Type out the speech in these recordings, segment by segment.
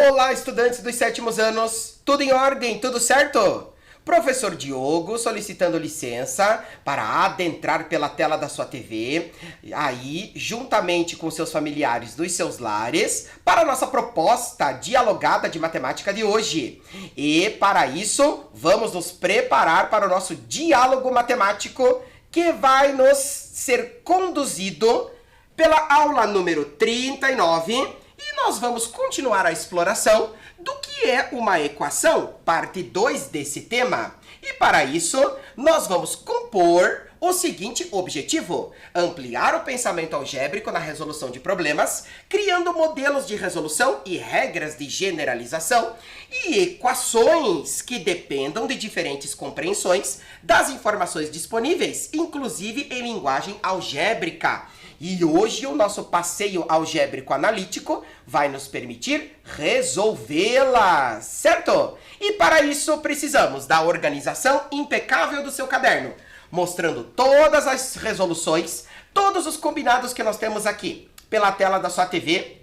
Olá, estudantes dos sétimos anos! Tudo em ordem? Tudo certo? Professor Diogo solicitando licença para adentrar pela tela da sua TV, aí, juntamente com seus familiares dos seus lares, para a nossa proposta dialogada de matemática de hoje. E, para isso, vamos nos preparar para o nosso diálogo matemático, que vai nos ser conduzido pela aula número 39, e nós vamos continuar a exploração do que é uma equação, parte 2 desse tema. E para isso, nós vamos compor o seguinte objetivo: ampliar o pensamento algébrico na resolução de problemas, criando modelos de resolução e regras de generalização, e equações que dependam de diferentes compreensões das informações disponíveis, inclusive em linguagem algébrica. E hoje o nosso passeio algébrico analítico vai nos permitir resolvê-las, certo? E para isso precisamos da organização impecável do seu caderno, mostrando todas as resoluções, todos os combinados que nós temos aqui pela tela da sua TV,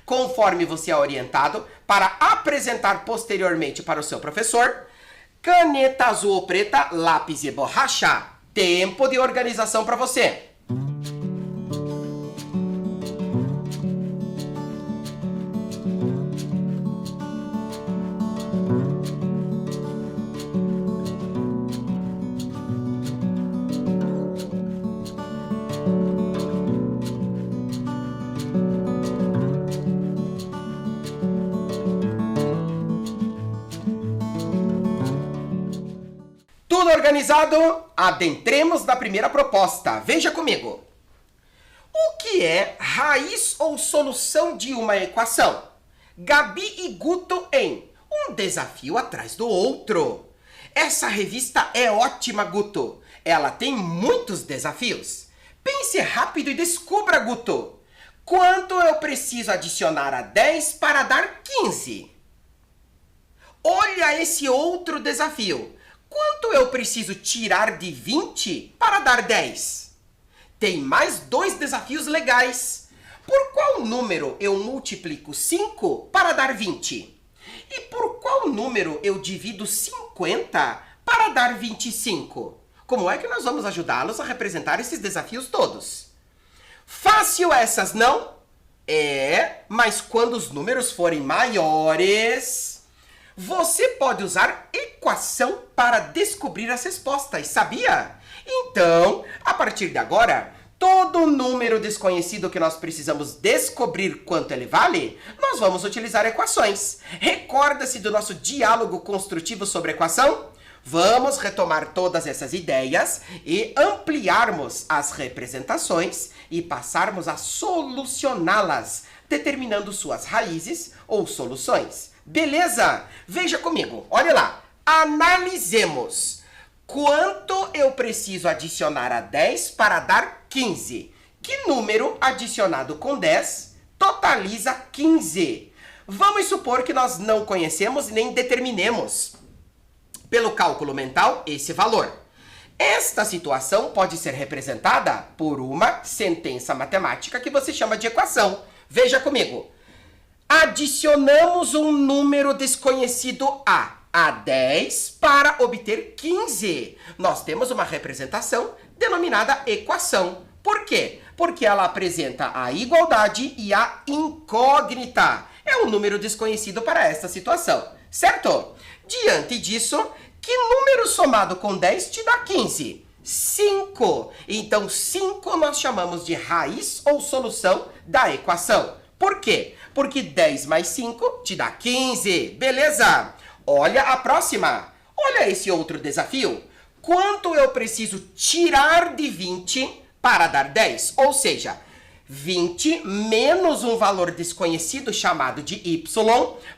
conforme você é orientado, para apresentar posteriormente para o seu professor. Caneta azul ou preta, lápis e borracha. Tempo de organização para você. Tudo organizado? Adentremos na primeira proposta. Veja comigo. O que é raiz ou solução de uma equação? Gabi e Guto em Um Desafio Atrás do Outro. Essa revista é ótima, Guto. Ela tem muitos desafios. Pense rápido e descubra, Guto. Quanto eu preciso adicionar a 10 para dar 15? Olha esse outro desafio. Quanto eu preciso tirar de 20 para dar 10? Tem mais dois desafios legais. Por qual número eu multiplico 5 para dar 20? E por qual número eu divido 50 para dar 25? Como é que nós vamos ajudá-los a representar esses desafios todos? Fácil essas, não? Mas quando os números forem maiores, você pode usar equação para descobrir as respostas, sabia? Então, a partir de agora, todo número desconhecido que nós precisamos descobrir quanto ele vale, nós vamos utilizar equações. Recorda-se do nosso diálogo construtivo sobre equação? Vamos retomar todas essas ideias e ampliarmos as representações e passarmos a solucioná-las, determinando suas raízes ou soluções. Beleza? Veja comigo, olha lá. Analisemos. Quanto eu preciso adicionar a 10 para dar 15? Que número adicionado com 10 totaliza 15? Vamos supor que nós não conhecemos nem determinemos, pelo cálculo mental, esse valor. Esta situação pode ser representada por uma sentença matemática que você chama de equação. Veja comigo. Adicionamos um número desconhecido a 10 para obter 15. Nós temos uma representação denominada equação. Por quê? Porque ela apresenta a igualdade e a incógnita. É um número desconhecido para esta situação, certo? Diante disso, que número somado com 10 te dá 15? 5. Então, 5 nós chamamos de raiz ou solução da equação. Por quê? Porque 10 mais 5 te dá 15. Beleza? Olha a próxima. Olha esse outro desafio. Quanto eu preciso tirar de 20 para dar 10? Ou seja, 20 menos um valor desconhecido chamado de y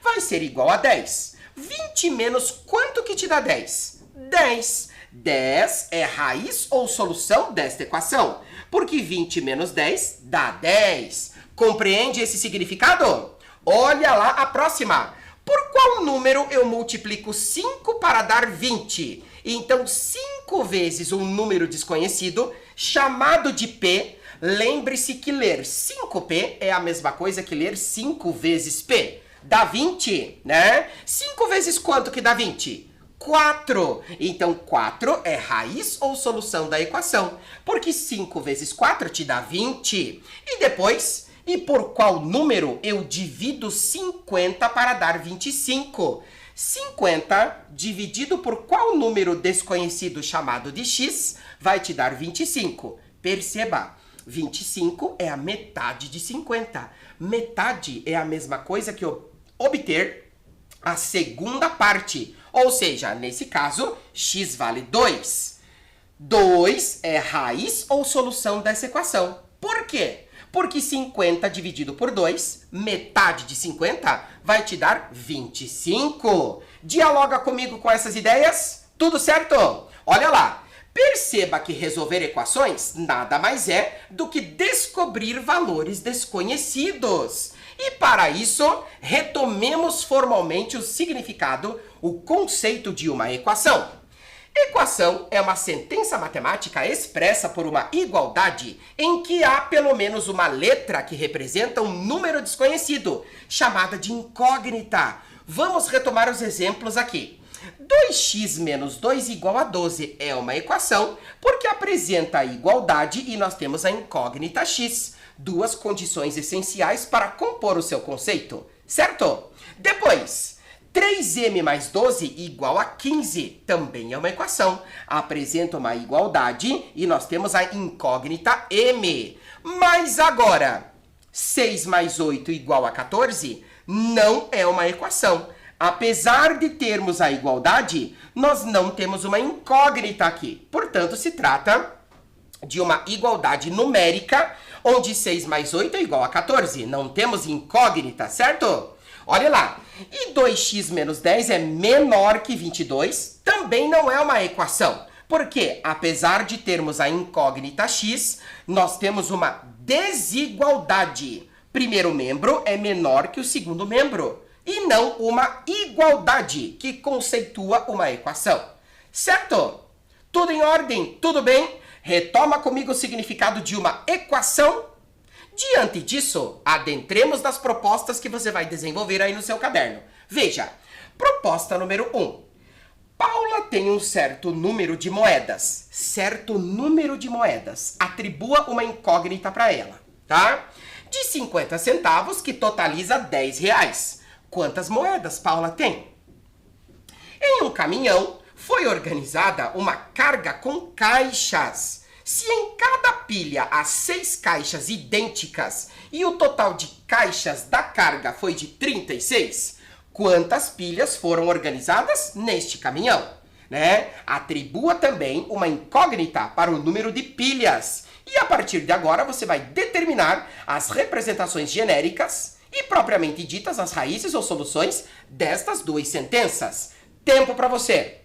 vai ser igual a 10. 20 menos quanto que te dá 10? 10. 10 é raiz ou solução desta equação, porque 20 menos 10 dá 10. Compreende esse significado? Olha lá a próxima. Por qual número eu multiplico 5 para dar 20? Então, 5 vezes um número desconhecido, chamado de P. Lembre-se que ler 5P é a mesma coisa que ler 5 vezes P. Dá 20, né? 5 vezes quanto que dá 20? 4. Então, 4 é raiz ou solução da equação? Porque 5 vezes 4 te dá 20. E depois, e por qual número eu divido 50 para dar 25? 50 dividido por qual número desconhecido chamado de x vai te dar 25? Perceba, 25 é a metade de 50. Metade é a mesma coisa que obter a segunda parte. Ou seja, nesse caso, x vale 2. 2 é raiz ou solução dessa equação. Por quê? Porque 50 dividido por 2, metade de 50, vai te dar 25. Dialoga comigo com essas ideias? Tudo certo? Olha lá. Perceba que resolver equações nada mais é do que descobrir valores desconhecidos. E para isso, retomemos formalmente o significado, o conceito de uma equação. Equação é uma sentença matemática expressa por uma igualdade em que há pelo menos uma letra que representa um número desconhecido, chamada de incógnita. Vamos retomar os exemplos aqui. 2x menos 2 igual a 12 é uma equação porque apresenta a igualdade e nós temos a incógnita x, duas condições essenciais para compor o seu conceito, certo? Depois, 3m mais 12 igual a 15 também é uma equação, apresenta uma igualdade e nós temos a incógnita m. Mas agora, 6 mais 8 igual a 14 não é uma equação. Apesar de termos a igualdade, nós não temos uma incógnita aqui. Portanto, se trata de uma igualdade numérica, onde 6 mais 8 é igual a 14. Não temos incógnita, certo? Olha lá. E 2x menos 10 é menor que 22, também não é uma equação. Porque, apesar de termos a incógnita x, nós temos uma desigualdade. Primeiro membro é menor que o segundo membro. E não uma igualdade que conceitua uma equação. Certo? Tudo em ordem? Tudo bem? Retoma comigo o significado de uma equação. Diante disso, adentremos nas propostas que você vai desenvolver aí no seu caderno. Veja, proposta número 1. Paula tem um certo número de moedas. Certo número de moedas. Atribua uma incógnita para ela, tá? De 50 centavos, que totaliza 10 reais. Quantas moedas Paula tem? Em um caminhão foi organizada uma carga com caixas. Se em cada pilha há 6 caixas idênticas e o total de caixas da carga foi de 36, quantas pilhas foram organizadas neste caminhão? Né? Atribua também uma incógnita para o número de pilhas. E a partir de agora você vai determinar as representações genéricas e propriamente ditas as raízes ou soluções destas duas sentenças. Tempo para você!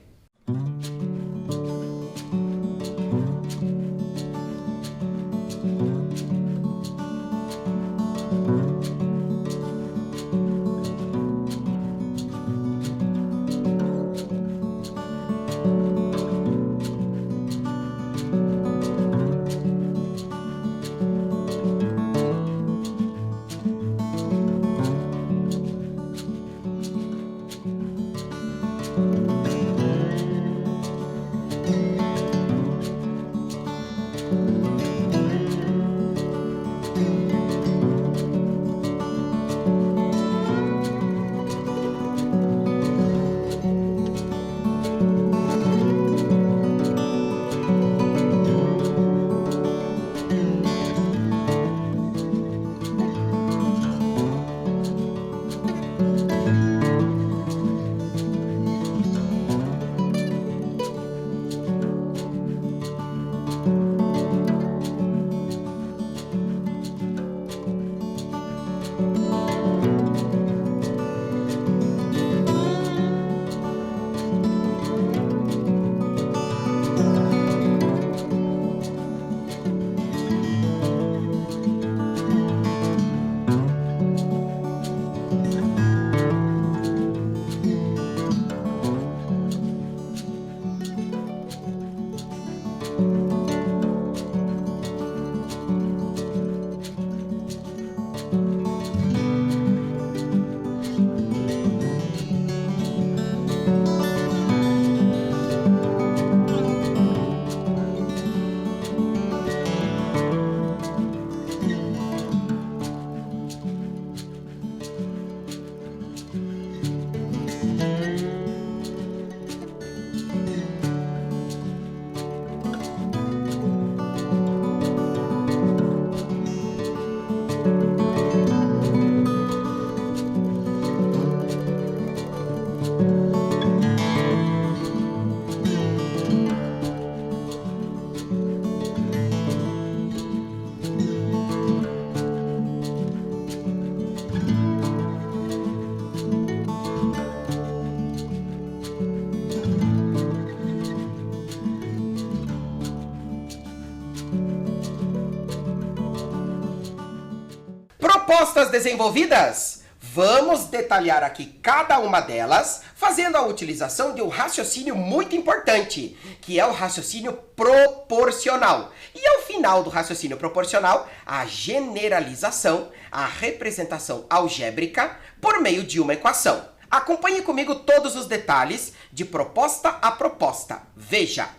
Todas desenvolvidas? Vamos detalhar aqui cada uma delas, fazendo a utilização de um raciocínio muito importante, que é o raciocínio proporcional. E ao final do raciocínio proporcional, a generalização, a representação algébrica por meio de uma equação. Acompanhe comigo todos os detalhes de proposta a proposta. Veja.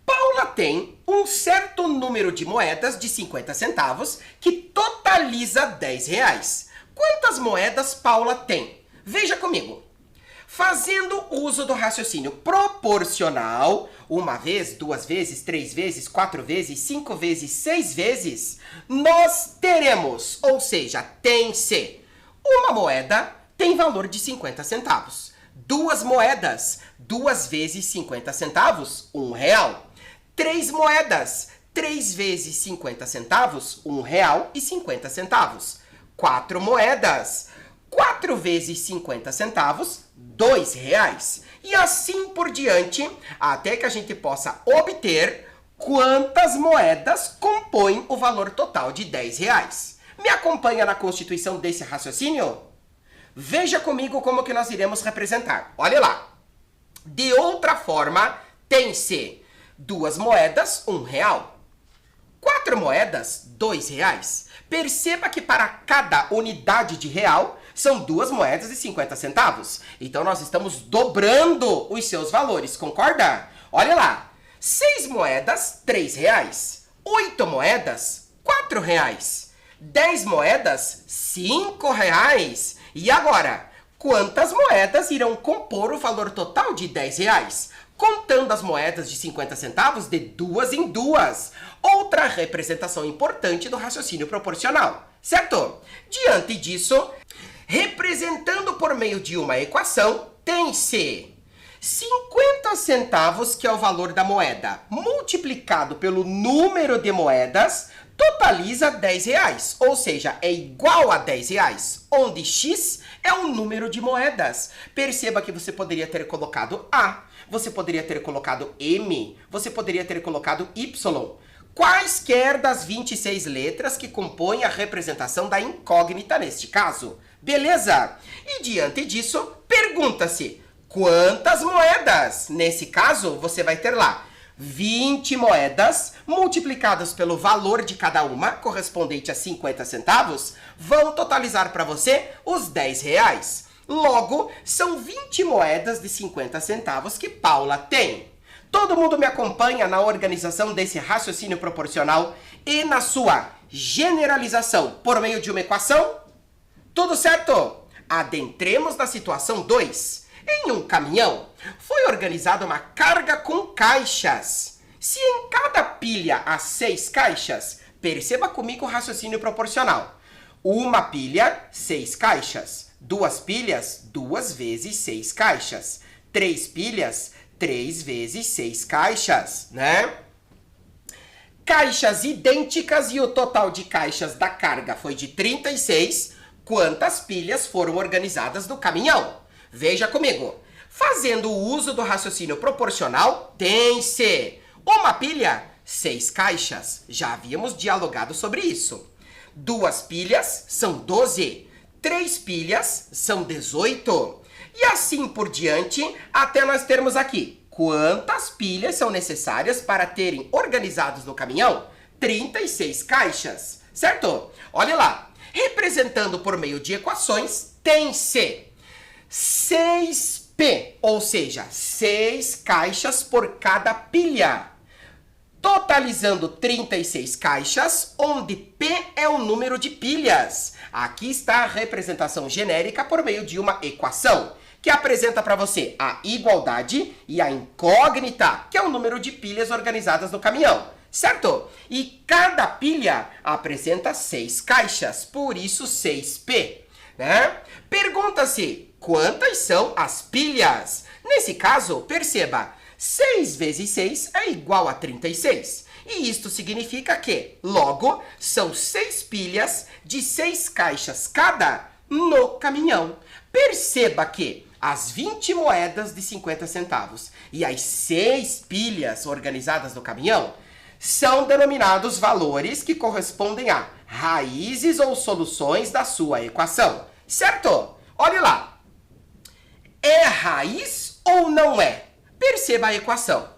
Paula tem um certo número de moedas de 50 centavos que totaliza R$10. Quantas moedas Paula tem? Veja comigo. Fazendo uso do raciocínio proporcional, uma vez, duas vezes, três vezes, quatro vezes, cinco vezes, seis vezes, nós teremos, ou seja, tem-se, uma moeda tem valor de 50 centavos. Duas moedas, duas vezes 50 centavos, R$1. Três moedas, 3 vezes 50 centavos, R$1,50. Quatro moedas, 4 vezes 50 centavos, R$2. E assim por diante, até que a gente possa obter quantas moedas compõem o valor total de R$10. Me acompanha na constituição desse raciocínio? Veja comigo como que nós iremos representar. Olha lá. De outra forma, tem-se duas moedas, R$1. Quatro moedas, R$2. Perceba que para cada unidade de real, são duas moedas de 50 centavos. Então, nós estamos dobrando os seus valores, concorda? Olha lá. 6 moedas, R$3. 8 moedas, R$4. 10 moedas, R$5. E agora, quantas moedas irão compor o valor total de R$10? Contando as moedas de 50 centavos de duas em duas. Outra representação importante do raciocínio proporcional, certo? Diante disso, representando por meio de uma equação, tem-se 50 centavos, que é o valor da moeda, multiplicado pelo número de moedas, totaliza R$10, ou seja, é igual a R$10, onde x é o número de moedas. Perceba que você poderia ter colocado A, você poderia ter colocado M, você poderia ter colocado Y, quaisquer das 26 letras que compõem a representação da incógnita neste caso. Beleza? E diante disso, pergunta-se, quantas moedas? Nesse caso, você vai ter lá 20 moedas multiplicadas pelo valor de cada uma, correspondente a 50 centavos, vão totalizar para você os R$10. Logo, são 20 moedas de 50 centavos que Paula tem. Todo mundo me acompanha na organização desse raciocínio proporcional e na sua generalização por meio de uma equação? Tudo certo? Adentremos na situação 2. Em um caminhão, foi organizada uma carga com caixas. Se em cada pilha há 6 caixas, perceba comigo o raciocínio proporcional. Uma pilha, 6 caixas. 2 pilhas, 2 vezes 6 caixas. 3 pilhas, 3 vezes 6 caixas, né? Caixas idênticas e o total de caixas da carga foi de 36. Quantas pilhas foram organizadas no caminhão? Veja comigo. Fazendo o uso do raciocínio proporcional, tem-se uma pilha, 6 caixas. Já havíamos dialogado sobre isso. 2 pilhas são 12. 3 pilhas são 18. E assim por diante, até nós termos aqui. Quantas pilhas são necessárias para terem organizados no caminhão? 36 caixas, certo? Olha lá. Representando por meio de equações, tem-se 6P, ou seja, 6 caixas por cada pilha. Totalizando 36 caixas, onde P é o número de pilhas. Aqui está a representação genérica por meio de uma equação, que apresenta para você a igualdade e a incógnita, que é o número de pilhas organizadas no caminhão, certo? E cada pilha apresenta 6 caixas, por isso 6P, né? Pergunta-se, quantas são as pilhas? Nesse caso, perceba, 6 vezes 6 é igual a 36. E isto significa que, logo, são 6 pilhas de 6 caixas cada no caminhão. Perceba que as 20 moedas de 50 centavos e as 6 pilhas organizadas no caminhão são denominados valores que correspondem a raízes ou soluções da sua equação. Certo? Olhe lá. É raiz ou não é? Perceba a equação.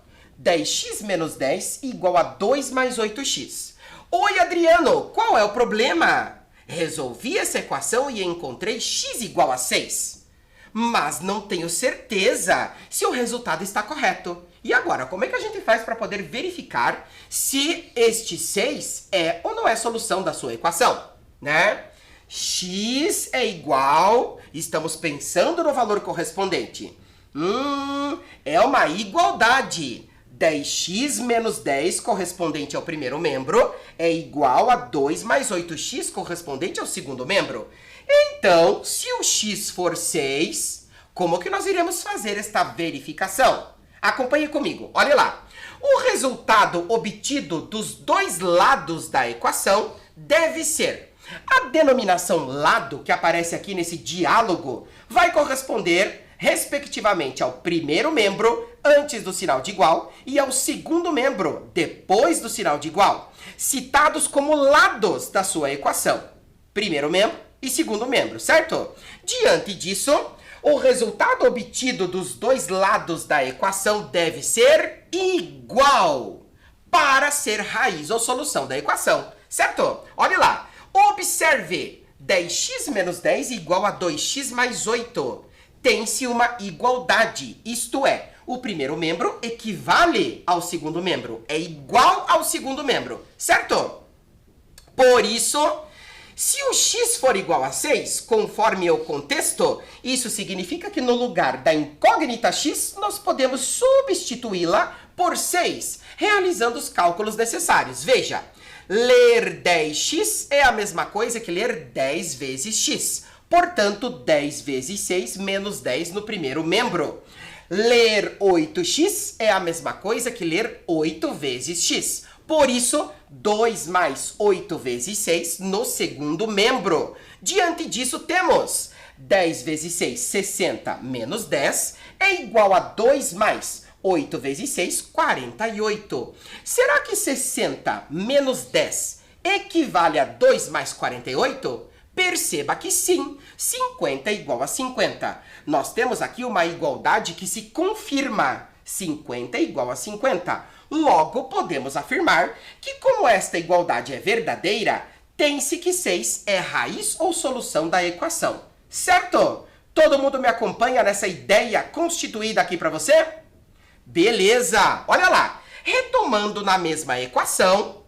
10x menos 10 igual a 2 mais 8x. Oi, Adriano, qual é o problema? Resolvi essa equação e encontrei x igual a 6. Mas não tenho certeza se o resultado está correto. E agora, como é que a gente faz para poder verificar se este 6 é ou não é solução da sua equação, né? X é igual, estamos pensando no valor correspondente. É uma igualdade. 10x menos 10, correspondente ao primeiro membro, é igual a 2 mais 8x, correspondente ao segundo membro. Então, se o x for 6, como que nós iremos fazer esta verificação? Acompanhe comigo, olha lá. O resultado obtido dos dois lados da equação deve ser: a denominação lado, que aparece aqui nesse diálogo, vai corresponder respectivamente ao primeiro membro antes do sinal de igual e ao segundo membro depois do sinal de igual, citados como lados da sua equação. Primeiro membro e segundo membro, certo? Diante disso, o resultado obtido dos dois lados da equação deve ser igual para ser raiz ou solução da equação, certo? Olha lá, observe, 10x menos 10 igual a 2x mais 8. Tem-se uma igualdade, isto é, o primeiro membro equivale ao segundo membro, é igual ao segundo membro, certo? Por isso, se o x for igual a 6, conforme o contexto, isso significa que no lugar da incógnita x, nós podemos substituí-la por 6, realizando os cálculos necessários. Veja, ler 10x é a mesma coisa que ler 10 vezes x. Portanto, 10 vezes 6 menos 10 no primeiro membro. Ler 8x é a mesma coisa que ler 8 vezes x. Por isso, 2 mais 8 vezes 6 no segundo membro. Diante disso, temos 10 vezes 6, 60, menos 10, é igual a 2 mais 8 vezes 6, 48. Será que 60 menos 10 equivale a 2 mais 48? Perceba que sim, 50 é igual a 50. Nós temos aqui uma igualdade que se confirma. 50 é igual a 50. Logo, podemos afirmar que, como esta igualdade é verdadeira, tem-se que 6 é raiz ou solução da equação. Certo? Todo mundo me acompanha nessa ideia constituída aqui para você? Beleza! Olha lá. Retomando na mesma equação,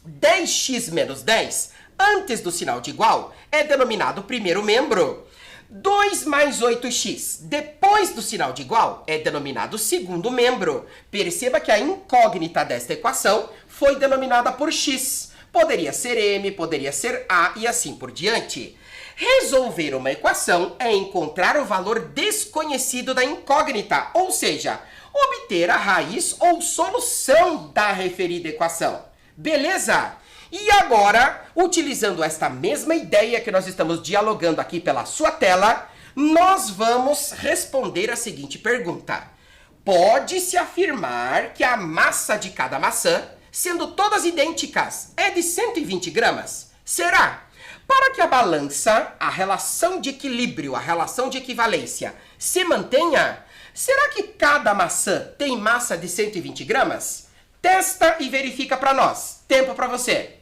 10x menos 10... antes do sinal de igual, é denominado primeiro membro. 2 mais 8x, depois do sinal de igual, é denominado segundo membro. Perceba que a incógnita desta equação foi denominada por x. Poderia ser m, poderia ser a e assim por diante. Resolver uma equação é encontrar o valor desconhecido da incógnita, ou seja, obter a raiz ou solução da referida equação. Beleza? E agora, utilizando esta mesma ideia que nós estamos dialogando aqui pela sua tela, nós vamos responder a seguinte pergunta. Pode-se afirmar que a massa de cada maçã, sendo todas idênticas, é de 120 gramas? Será? Para que a balança, a relação de equilíbrio, a relação de equivalência, se mantenha, será que cada maçã tem massa de 120 gramas? Testa e verifica para nós. Tempo para você.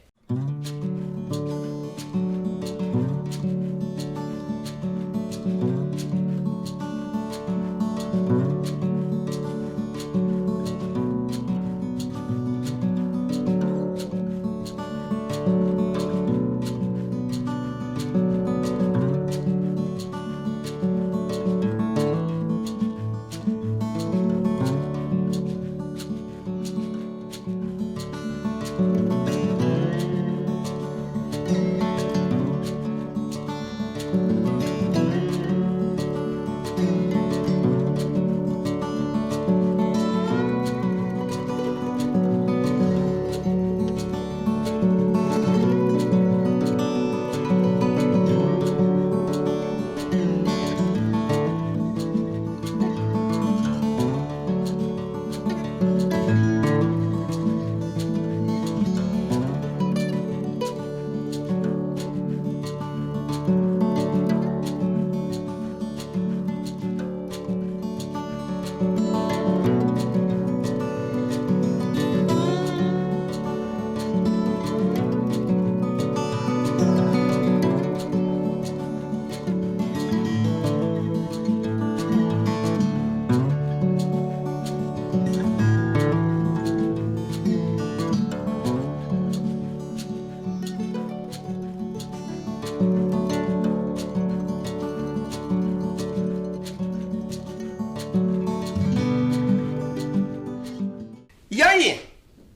aí?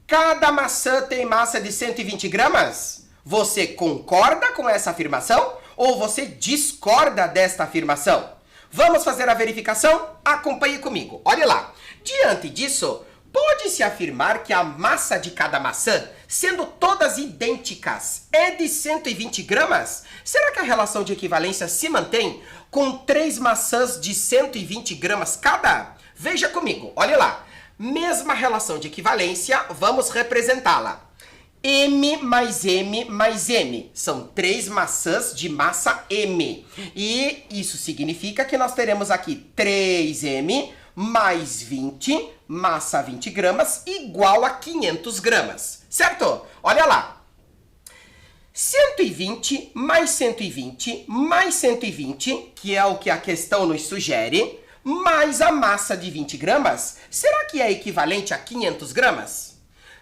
Cada maçã tem massa de 120 gramas? Você concorda com essa afirmação ou você discorda desta afirmação? Vamos fazer a verificação? Acompanhe comigo. Olha lá. Diante disso, pode-se afirmar que a massa de cada maçã, sendo todas idênticas, é de 120 gramas? Será que a relação de equivalência se mantém com 3 maçãs de 120 gramas cada? Veja comigo, olha lá. Mesma relação de equivalência, vamos representá-la. M mais M mais M. São 3 maçãs de massa M. E isso significa que nós teremos aqui 3M mais 20, massa 20 gramas, igual a 500 gramas. Certo? Olha lá. 120 mais 120 mais 120, que é o que a questão nos sugere, mais a massa de 20 gramas, será que é equivalente a 500 gramas?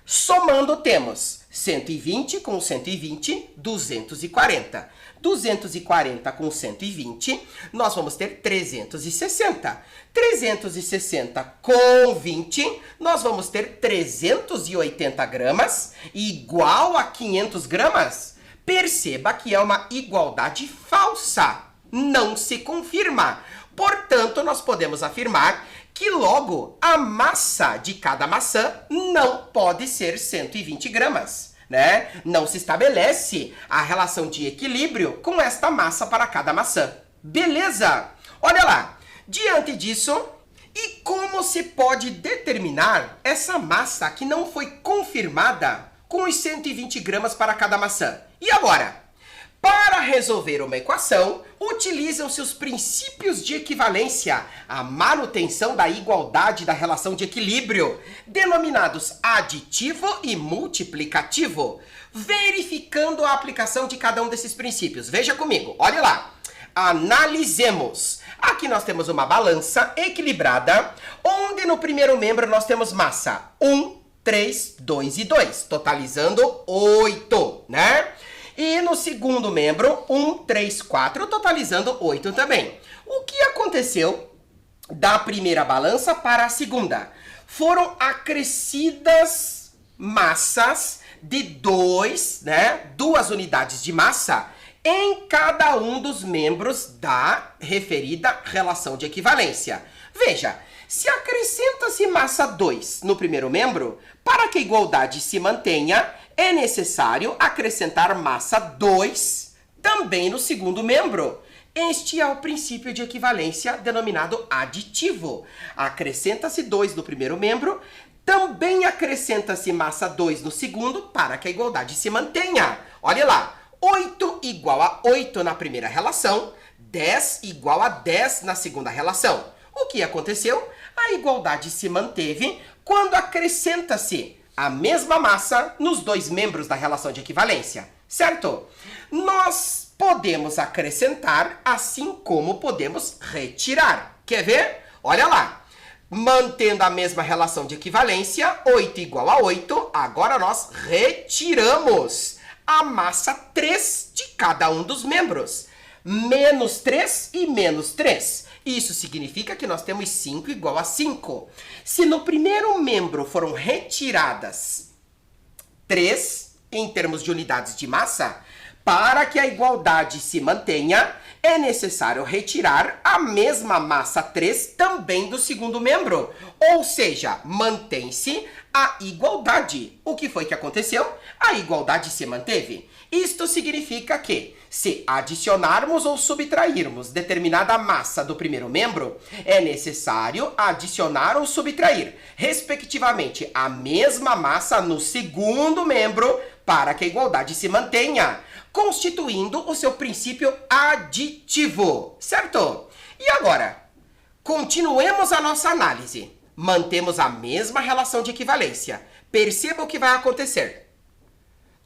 Somando, temos 120 com 120, 240. 240 com 120, nós vamos ter 360. 360 com 20, nós vamos ter 380 gramas, igual a 500 gramas. Perceba que é uma igualdade falsa, não se confirma. Portanto, nós podemos afirmar que logo a massa de cada maçã não pode ser 120 gramas, né? Não se estabelece a relação de equilíbrio com esta massa para cada maçã. Beleza? Olha lá. Diante disso, e como se pode determinar essa massa que não foi confirmada com os 120 gramas para cada maçã? E agora? Para resolver uma equação, utilizam-se os princípios de equivalência, a manutenção da igualdade da relação de equilíbrio, denominados aditivo e multiplicativo, verificando a aplicação de cada um desses princípios. Veja comigo, olha lá. Analisemos. Aqui nós temos uma balança equilibrada, onde no primeiro membro nós temos massa 1, 3, 2 e 2, totalizando 8, né? E no segundo membro, 1, 3, 4, totalizando 8 também. O que aconteceu da primeira balança para a segunda? Foram acrescidas massas de 2, né? 2 unidades de massa em cada um dos membros da referida relação de equivalência. Veja, se acrescenta-se massa 2 no primeiro membro, para que a igualdade se mantenha, é necessário acrescentar massa 2 também no segundo membro. Este é o princípio de equivalência denominado aditivo. Acrescenta-se 2 no primeiro membro, também acrescenta-se massa 2 no segundo para que a igualdade se mantenha. Olha lá, 8 igual a 8 na primeira relação, 10 igual a 10 na segunda relação. O que aconteceu? A igualdade se manteve quando acrescenta-se a mesma massa nos 2 membros da relação de equivalência, certo? Nós podemos acrescentar, assim como podemos retirar. Quer ver? Olha lá. Mantendo a mesma relação de equivalência, 8 igual a 8, agora nós retiramos a massa 3 de cada um dos membros. Menos 3 e menos 3. Isso significa que nós temos 5 igual a 5. Se no primeiro membro foram retiradas 3 em termos de unidades de massa, para que a igualdade se mantenha, é necessário retirar a mesma massa 3 também do segundo membro. Ou seja, mantém-se a igualdade. O que foi que aconteceu? A igualdade se manteve. Isto significa que, se adicionarmos ou subtrairmos determinada massa do primeiro membro, é necessário adicionar ou subtrair, respectivamente, a mesma massa no segundo membro para que a igualdade se mantenha, constituindo o seu princípio aditivo, certo? E agora, continuemos a nossa análise. Mantemos a mesma relação de equivalência. Perceba o que vai acontecer.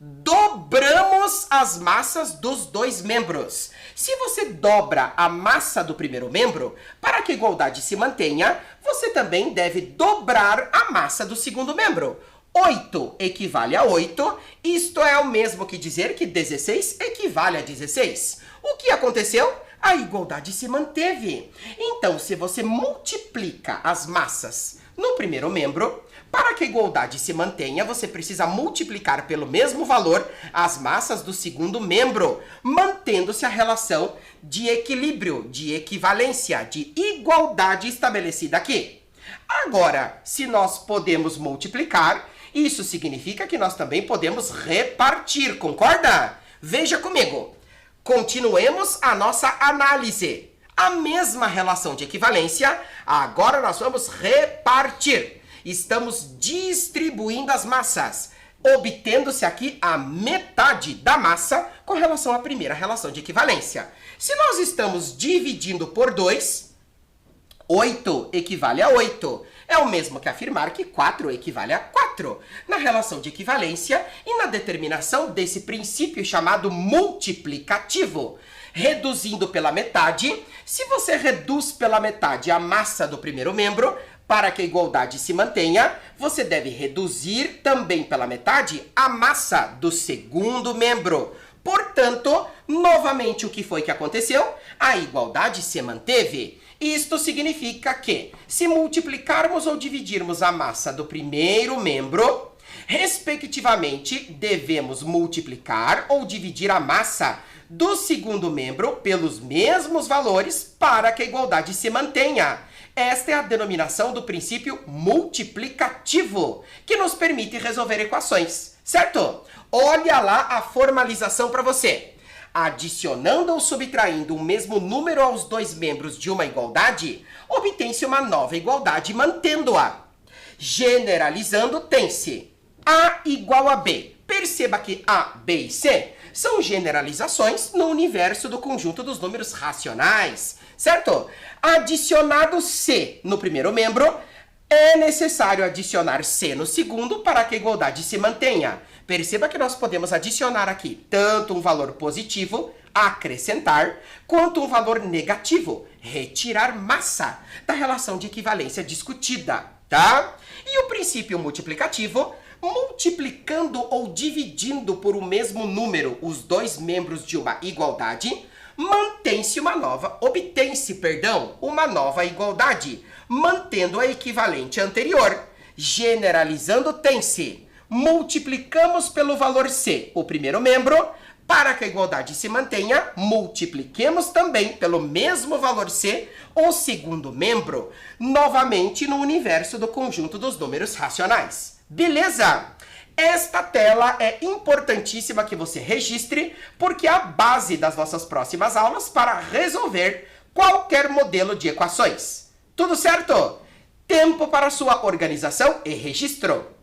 Dobramos as massas dos 2 membros. Se você dobra a massa do primeiro membro, para que a igualdade se mantenha, você também deve dobrar a massa do segundo membro. 8 equivale a 8, isto é o mesmo que dizer que 16 equivale a 16. O que aconteceu? A igualdade se manteve. Então, se você multiplica as massas No primeiro membro, para que a igualdade se mantenha, você precisa multiplicar pelo mesmo valor as massas do segundo membro, mantendo-se a relação de equilíbrio, de equivalência, de igualdade estabelecida aqui. Agora, se nós podemos multiplicar, isso significa que nós também podemos repartir, concorda? Veja comigo. Continuemos a nossa análise. A mesma relação de equivalência, agora nós vamos repartir. Estamos distribuindo as massas, obtendo-se aqui a metade da massa com relação à primeira relação de equivalência. Se nós estamos dividindo por 2, 8 equivale a 8. É o mesmo que afirmar que 4 equivale a 4. Na relação de equivalência e na determinação desse princípio chamado multiplicativo. Reduzindo pela metade, se você reduz pela metade a massa do primeiro membro, para que a igualdade se mantenha, você deve reduzir também pela metade a massa do segundo membro. Portanto, novamente, o que foi que aconteceu? A igualdade se manteve. Isto significa que, se multiplicarmos ou dividirmos a massa do primeiro membro, respectivamente, devemos multiplicar ou dividir a massa do segundo membro pelos mesmos valores para que a igualdade se mantenha. Esta é a denominação do princípio multiplicativo, que nos permite resolver equações, certo? Olha lá a formalização para você. Adicionando ou subtraindo o mesmo número aos dois membros de uma igualdade, obtém-se uma nova igualdade mantendo-a. Generalizando, tem-se A igual a B. Perceba que A, B e C são generalizações no universo do conjunto dos números racionais, certo? Adicionado C no primeiro membro, é necessário adicionar C no segundo para que a igualdade se mantenha. Perceba que nós podemos adicionar aqui tanto um valor positivo, acrescentar, quanto um valor negativo, retirar massa da relação de equivalência discutida, tá? E o princípio multiplicativo, multiplicando ou dividindo por o mesmo número os dois membros de uma igualdade, obtém-se uma nova igualdade, mantendo a equivalente anterior. Generalizando, tem-se. Multiplicamos pelo valor C o primeiro membro, para que a igualdade se mantenha, multipliquemos também pelo mesmo valor C o segundo membro, novamente no universo do conjunto dos números racionais. Beleza? Esta tela é importantíssima que você registre, porque é a base das nossas próximas aulas para resolver qualquer modelo de equações. Tudo certo? Tempo para sua organização e registro.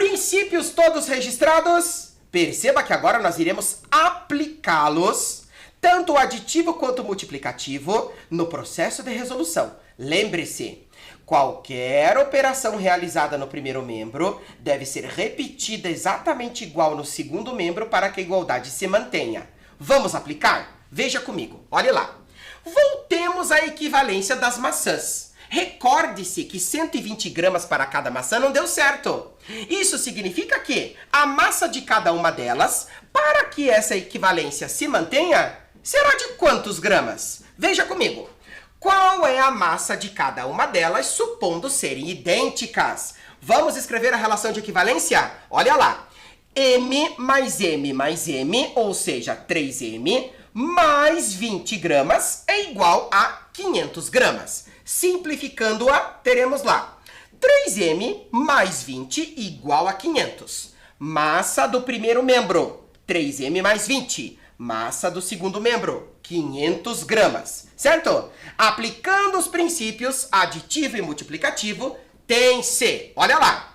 Princípios todos registrados? Perceba que agora nós iremos aplicá-los, tanto o aditivo quanto o multiplicativo, no processo de resolução. Lembre-se, qualquer operação realizada no primeiro membro deve ser repetida exatamente igual no segundo membro para que a igualdade se mantenha. Vamos aplicar? Veja comigo, olhe lá. Voltemos à equivalência das maçãs. Recorde-se que 120 gramas para cada maçã não deu certo. Isso significa que a massa de cada uma delas, para que essa equivalência se mantenha, será de quantos gramas? Veja comigo. Qual é a massa de cada uma delas, supondo serem idênticas? Vamos escrever a relação de equivalência? Olha lá. M mais M mais M, ou seja, 3M, mais 20 gramas é igual a 500 gramas. Simplificando-a, teremos lá 3M mais 20 igual a 500. Massa do primeiro membro, 3M mais 20. Massa do segundo membro, 500 gramas. Certo? Aplicando os princípios aditivo e multiplicativo, tem-se. Olha lá.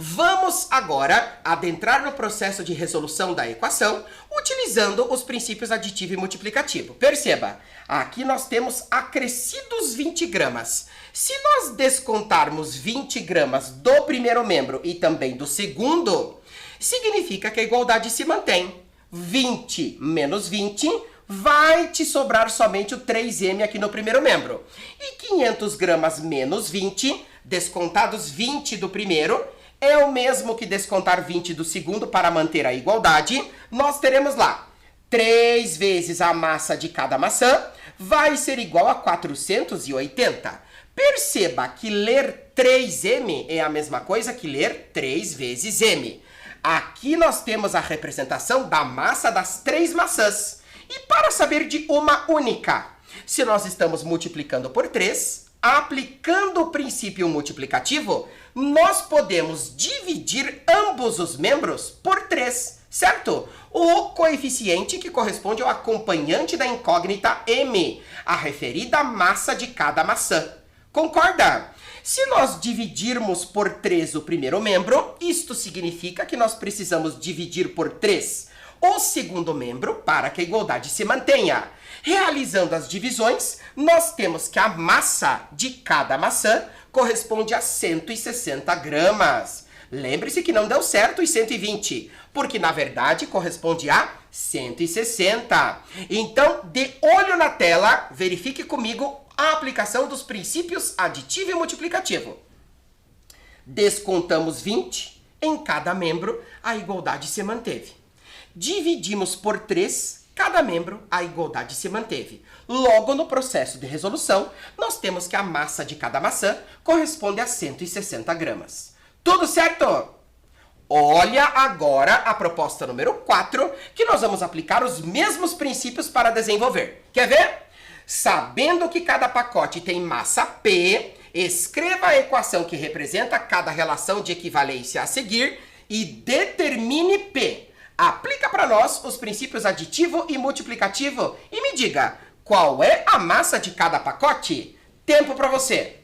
Vamos agora adentrar no processo de resolução da equação utilizando os princípios aditivo e multiplicativo. Perceba, aqui nós temos acrescidos 20 gramas. Se nós descontarmos 20 gramas do primeiro membro e também do segundo, significa que a igualdade se mantém. 20 menos 20 vai te sobrar somente o 3M aqui no primeiro membro. E 500 gramas menos 20, descontados 20 do primeiro, é o mesmo que descontar 20 do segundo para manter a igualdade. Nós teremos lá 3 vezes a massa de cada maçã vai ser igual a 480. Perceba que ler 3M é a mesma coisa que ler 3 vezes M. Aqui nós temos a representação da massa das 3 maçãs. E para saber de uma única, se nós estamos multiplicando por 3, aplicando o princípio multiplicativo, nós podemos dividir ambos os membros por 3, certo? O coeficiente que corresponde ao acompanhante da incógnita M, a referida massa de cada maçã. Concorda? Se nós dividirmos por 3 o primeiro membro, isto significa que nós precisamos dividir por 3 o segundo membro para que a igualdade se mantenha. Realizando as divisões, nós temos que a massa de cada maçã corresponde a 160 gramas. Lembre-se que não deu certo os 120, porque na verdade corresponde a 160. Então, de olho na tela, verifique comigo a aplicação dos princípios aditivo e multiplicativo. Descontamos 20 em cada membro, a igualdade se manteve. Dividimos por 3, cada membro, a igualdade se manteve. Logo, no processo de resolução, nós temos que a massa de cada maçã corresponde a 160 gramas. Tudo certo? Olha agora a proposta número 4, que nós vamos aplicar os mesmos princípios para desenvolver. Quer ver? Sabendo que cada pacote tem massa P, escreva a equação que representa cada relação de equivalência a seguir e determine P. Aplica para nós os princípios aditivo e multiplicativo e me diga, qual é a massa de cada pacote? Tempo para você!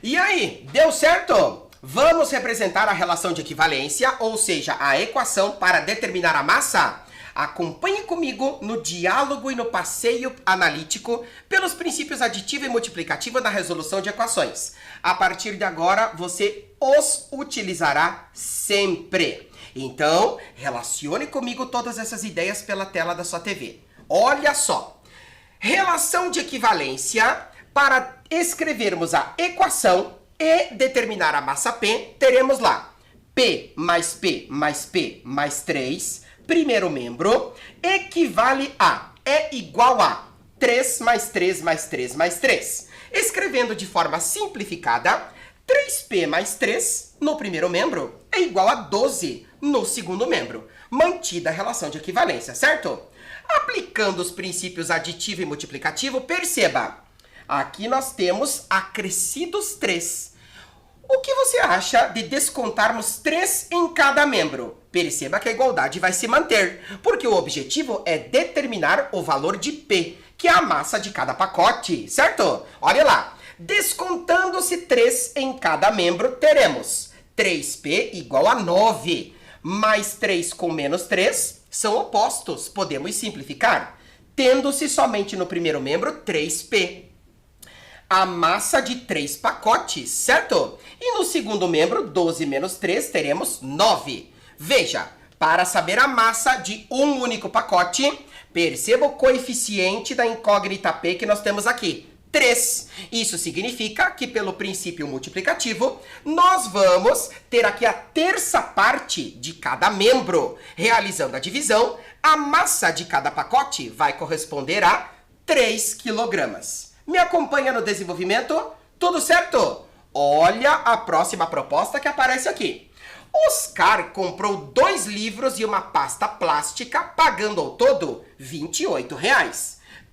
E aí, deu certo? Vamos representar a relação de equivalência, ou seja, a equação para determinar a massa? Acompanhe comigo no diálogo e no passeio analítico pelos princípios aditivo e multiplicativo na resolução de equações. A partir de agora, você os utilizará sempre. Então, relacione comigo todas essas ideias pela tela da sua TV. Olha só, relação de equivalência. Para escrevermos a equação e determinar a massa P, teremos lá P mais P mais P mais 3, primeiro membro, equivale a, é igual a 3 mais 3 mais 3 mais 3. Escrevendo de forma simplificada, 3P mais 3 no primeiro membro é igual a 12 no segundo membro. Mantida a relação de equivalência, certo? Aplicando os princípios aditivo e multiplicativo, perceba, aqui nós temos acrescidos 3. O que você acha de descontarmos 3 em cada membro? Perceba que a igualdade vai se manter, porque o objetivo é determinar o valor de P, que é a massa de cada pacote, certo? Olha lá, descontando-se 3 em cada membro, teremos 3P igual a 9, mais 3 com menos 3 são opostos, podemos simplificar, tendo-se somente no primeiro membro 3P. A massa de 3 pacotes, certo? E no segundo membro, 12 menos 3, teremos 9. Veja, para saber a massa de um único pacote, perceba o coeficiente da incógnita P que nós temos aqui, 3. Isso significa que, pelo princípio multiplicativo, nós vamos ter aqui a terça parte de cada membro. Realizando a divisão, a massa de cada pacote vai corresponder a 3 quilogramas. Me acompanha no desenvolvimento? Tudo certo? Olha a próxima proposta que aparece aqui. Oscar comprou 2 livros e uma pasta plástica, pagando ao todo R$ 28.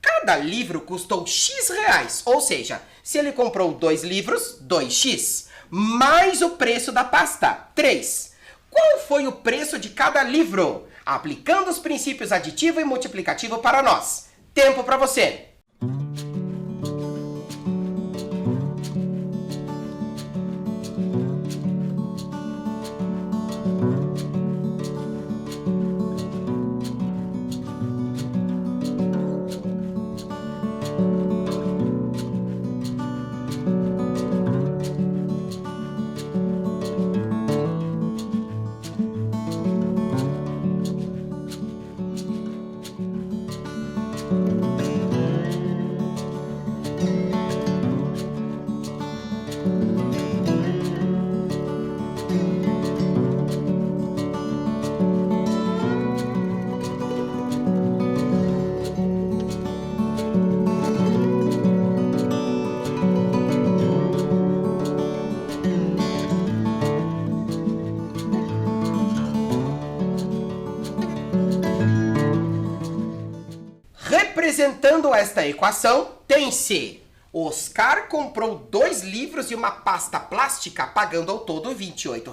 Cada livro custou X reais, ou seja, se ele comprou 2 livros, 2x, mais o preço da pasta, 3. Qual foi o preço de cada livro? Aplicando os princípios aditivo e multiplicativo para nós. Tempo para você! Representando esta equação, tem-se: Oscar comprou 2 livros e uma pasta plástica, pagando ao todo R$ 28.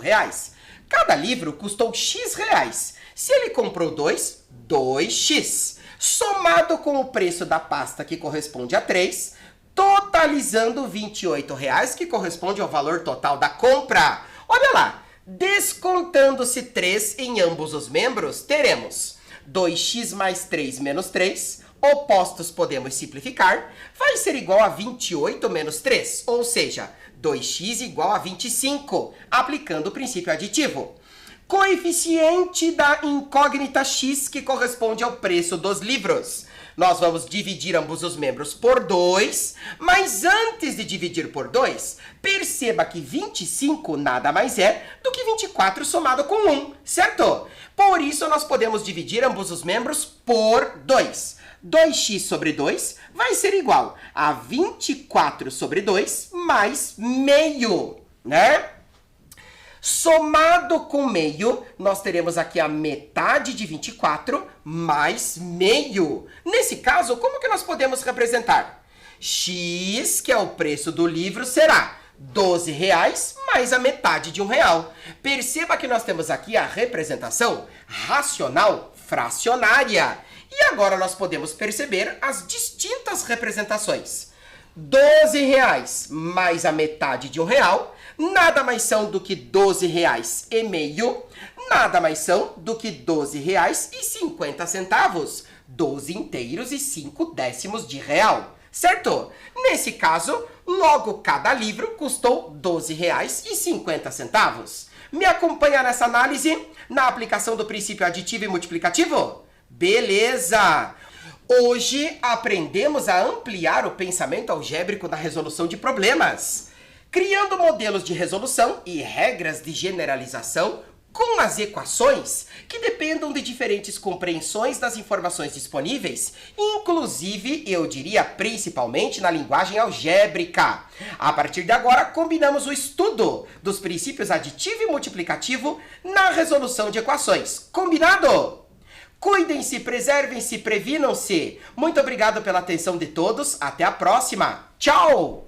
Cada livro custou X reais. Se ele comprou 2, 2x. Somado com o preço da pasta, que corresponde a 3, totalizando R$ 28, que corresponde ao valor total da compra. Olha lá, descontando-se 3 em ambos os membros, teremos 2x mais 3 menos 3, opostos podemos simplificar, vai ser igual a 28 menos 3, ou seja, 2x igual a 25, aplicando o princípio aditivo. Coeficiente da incógnita x, que corresponde ao preço dos livros. Nós vamos dividir ambos os membros por 2, mas antes de dividir por 2, perceba que 25 nada mais é do que 24 somado com 1, certo? Por isso, nós podemos dividir ambos os membros por 2. 2x sobre 2 vai ser igual a 24 sobre 2 mais meio, né? Somado com meio, nós teremos aqui a metade de 24 mais meio. Nesse caso, como que nós podemos representar? X, que é o preço do livro, será R$ 12 mais a metade de R$1. Perceba que nós temos aqui a representação racional fracionária. E agora nós podemos perceber as distintas representações. R$ 12 mais a metade de R$1 nada mais são do que R$ 12,5, nada mais são do que R$ 12,50, 12 inteiros e 5 décimos de real, certo? Nesse caso, logo cada livro custou R$ 12,50. Me acompanha nessa análise na aplicação do princípio aditivo e multiplicativo? Beleza! Hoje aprendemos a ampliar o pensamento algébrico na resolução de problemas, criando modelos de resolução e regras de generalização com as equações que dependam de diferentes compreensões das informações disponíveis, inclusive, eu diria, principalmente na linguagem algébrica. A partir de agora, combinamos o estudo dos princípios aditivo e multiplicativo na resolução de equações. Combinado? Cuidem-se, preservem-se, previnam-se. Muito obrigado pela atenção de todos. Até a próxima. Tchau!